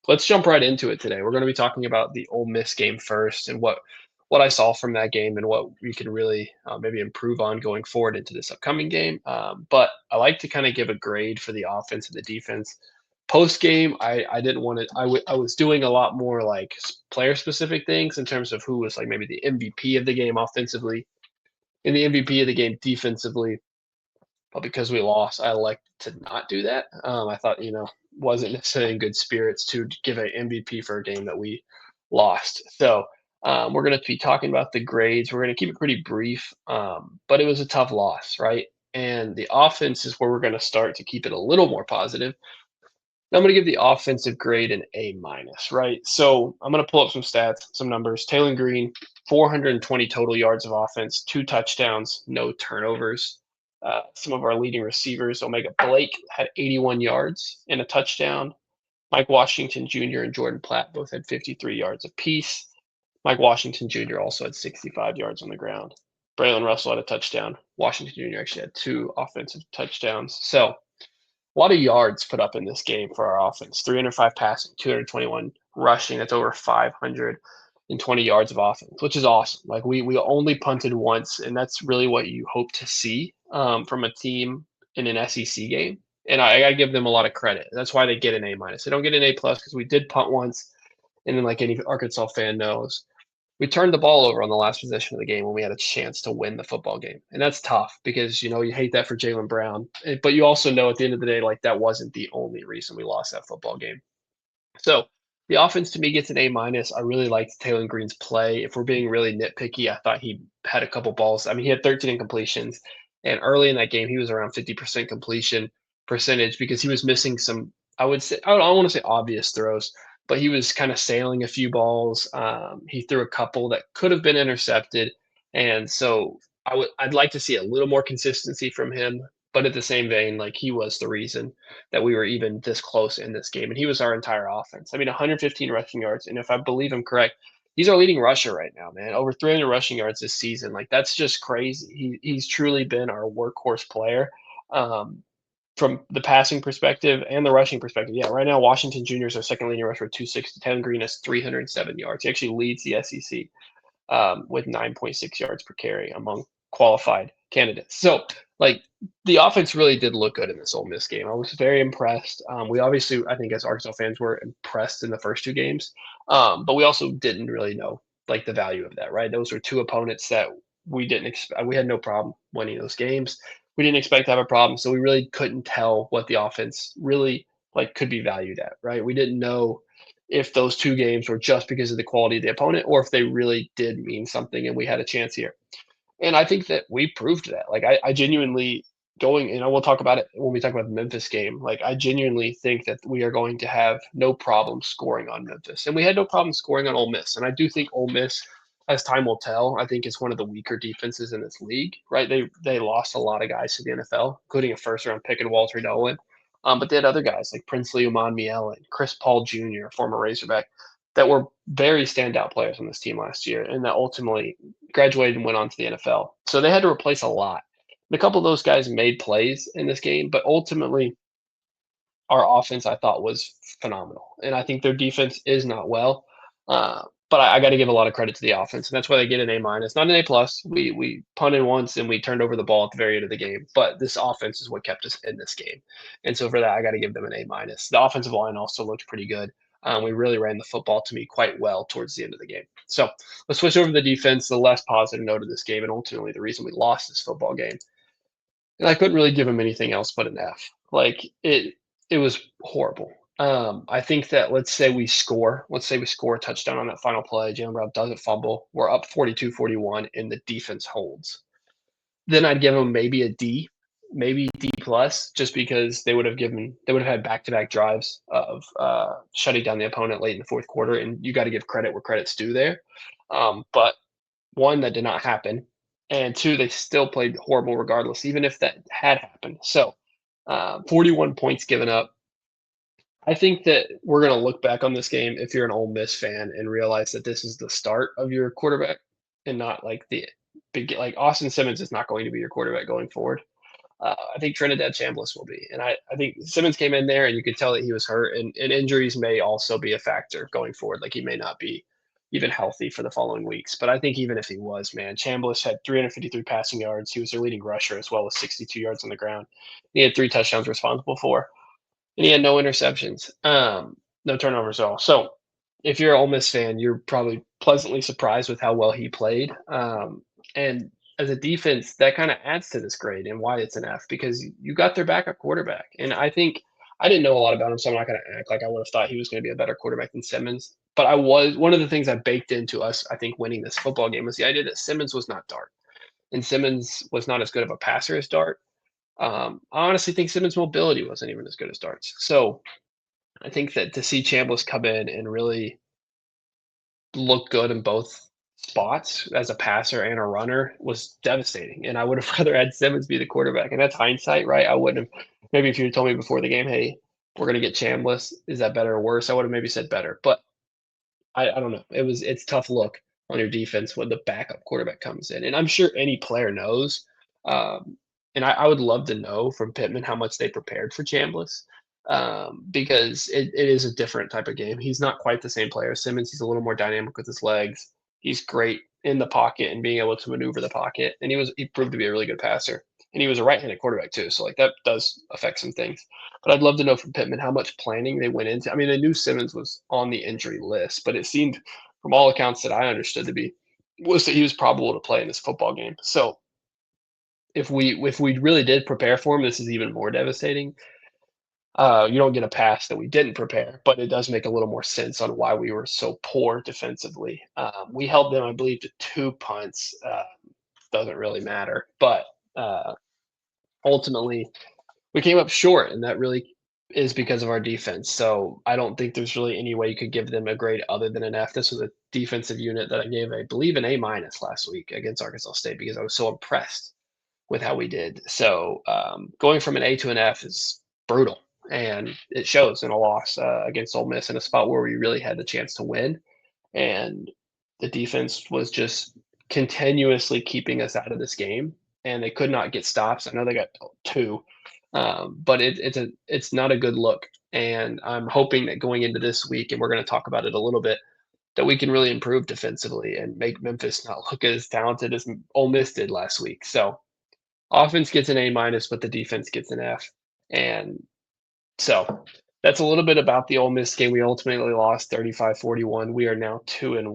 Let's jump right into it today. We're going to be talking about the Ole Miss game first and what I saw from that game and what we can really maybe improve on going forward into this upcoming game. But I like to kind of give a grade for the offense and the defense. Post game, I didn't want to. I was doing a lot more like player specific things in terms of who was like maybe the MVP of the game offensively and the MVP of the game defensively. But because we lost, I elected to not do that. I thought, wasn't necessarily in good spirits to give an MVP for a game that we lost. So we're going to be talking about the grades. We're going to keep it pretty brief, but it was a tough loss, right? And the offense is where we're going to start to keep it a little more positive. I'm going to give the offensive grade an A minus, right? So I'm going to pull up some stats, some numbers. Taylor Green, 420 total yards of offense, 2 touchdowns, no turnovers. Some of our leading receivers, Omega Blake had 81 yards and a touchdown. Mike Washington Jr. and Jordan Platt both had 53 yards apiece. Mike Washington Jr. also had 65 yards on the ground. Braylon Russell had a touchdown. Washington Jr. actually had 2 offensive touchdowns. So a lot of yards put up in this game for our offense. 305 passing, 221 rushing. That's over 520 yards of offense, which is awesome. Like we only punted once, and that's really what you hope to see from a team in an SEC game. And I gotta give them a lot of credit. That's why they get an A minus. They don't get an A plus because we did punt once, and then like any Arkansas fan knows, we turned the ball over on the last possession of the game when we had a chance to win the football game. And that's tough because, you hate that for Jalen Brown. But you also know at the end of the day, like that wasn't the only reason we lost that football game. So the offense to me gets an A minus. I really liked Taylor Green's play. If we're being really nitpicky, I thought he had a couple balls. I mean, he had 13 incompletions. And early in that game, he was around 50% completion percentage because he was missing some, I would say, I don't want to say obvious throws, but he was kind of sailing a few balls. He threw a couple that could have been intercepted. And so I'd like to see a little more consistency from him. But at the same vein, like he was the reason that we were even this close in this game, and he was our entire offense. I mean, 115 rushing yards, and if I believe I'm correct, he's our leading rusher right now, man. Over 300 rushing yards this season. Like that's just crazy. He's truly been our workhorse player. Um, from the passing perspective and the rushing perspective, yeah, right now Washington Jr. is our second leading rusher with 260. Taylor Green has 307 yards. He actually leads the SEC with 9.6 yards per carry among qualified candidates. So, like, the offense really did look good in this Ole Miss game. I was very impressed. We obviously, I think, as Arkansas fans, were impressed in the first 2 games, but we also didn't really know like the value of that. Right? Those were 2 opponents that we didn't expect. We had no problem winning those games. We didn't expect to have a problem, so we really couldn't tell what the offense really like could be valued at. Right? We didn't know if those 2 games were just because of the quality of the opponent or if they really did mean something and we had a chance here. And I think that we proved that. Like I genuinely going, and I will talk about it when we talk about the Memphis game. Like I genuinely think that we are going to have no problem scoring on Memphis, and we had no problem scoring on Ole Miss. And I do think Ole Miss, as time will tell, I think it's one of the weaker defenses in this league. Right? They lost a lot of guys to the NFL, including a first round pick in Walter Nolan. But they had other guys like Princely Uman and Chris Paul Jr., former Razorback, that were very standout players on this team last year, and that ultimately graduated and went on to the NFL. So they had to replace a lot. And a couple of those guys made plays in this game, but ultimately our offense I thought was phenomenal. And I think their defense is not well. But I got to give a lot of credit to the offense, and that's why they get an A minus, not an A plus. We punted once and we turned over the ball at the very end of the game, but this offense is what kept us in this game, and so for that I got to give them an A minus. The offensive line also looked pretty good. We really ran the football to me quite well towards the end of the game. So let's switch over to the defense, the less positive note of this game, and ultimately the reason we lost this football game. And I couldn't really give him anything else but an F. Like it was horrible. I think that let's say we score a touchdown on that final play. Jalen Brown doesn't fumble. We're up 42-41 and the defense holds. Then I'd give them maybe a D, maybe D plus, just because they would have had back to back drives of shutting down the opponent late in the fourth quarter, and you got to give credit where credit's due there. But one, that did not happen, and two, they still played horrible regardless, even if that had happened. So 41 points given up. I think that we're going to look back on this game if you're an Ole Miss fan and realize that this is the start of your quarterback and not like the big like Austin Simmons is not going to be your quarterback going forward. I think Trinidad Chambliss will be. And I think Simmons came in there and you could tell that he was hurt, and injuries may also be a factor going forward. Like he may not be even healthy for the following weeks. But I think even if he was, man, Chambliss had 353 passing yards. He was their leading rusher as well as 62 yards on the ground. He had 3 touchdowns responsible for, and he had no interceptions, no turnovers at all. So if you're an Ole Miss fan, you're probably pleasantly surprised with how well he played. And as a defense, that kind of adds to this grade and why it's an F because you got their backup quarterback. And I think I didn't know a lot about him, so I'm not going to act like I would have thought he was going to be a better quarterback than Simmons. But I was one of the things I baked into us, I think, winning this football game was the idea that Simmons was not Dart, and Simmons was not as good of a passer as Dart. I honestly think Simmons' mobility wasn't even as good as Dart's. So I think that to see Chambliss come in and really look good in both spots as a passer and a runner was devastating, and I would have rather had Simmons be the quarterback, and that's hindsight, right? I wouldn't have maybe if you had told me before the game, "Hey, we're gonna get Chambliss, is that better or worse?" I would have maybe said better, but I don't know. It's tough look on your defense when the backup quarterback comes in, and I'm sure any player knows. And I would love to know from Pittman how much they prepared for Chambliss, because it is a different type of game. He's not quite the same player as Simmons. He's a little more dynamic with his legs. He's great in the pocket and being able to maneuver the pocket, and he proved to be a really good passer. And he was a right-handed quarterback too, so like that does affect some things. But I'd love to know from Pittman how much planning they went into. I mean, they knew Simmons was on the injury list, but it seemed, from all accounts that I understood to be, was that he was probable to play in this football game. So if we really did prepare for him, this is even more devastating. You don't get a pass that we didn't prepare, but it does make a little more sense on why we were so poor defensively. We held them, I believe, to 2 punts. Doesn't really matter, but ultimately we came up short, and that really is because of our defense. So I don't think there's really any way you could give them a grade other than an F. This was a defensive unit that I gave, I believe, an A minus last week against Arkansas State because I was so impressed with how we did. So going from an A to an F is brutal, and it shows in a loss against Ole Miss in a spot where we really had the chance to win, and the defense was just continuously keeping us out of this game, and they could not get stops. I know they got two, but it's not a good look. And I'm hoping that going into this week, and we're going to talk about it a little bit, that we can really improve defensively and make Memphis not look as talented as Ole Miss did last week. So offense gets an A minus, but the defense gets an F. And so that's a little bit about the Ole Miss game. We ultimately lost 35-41. We are now 2-1.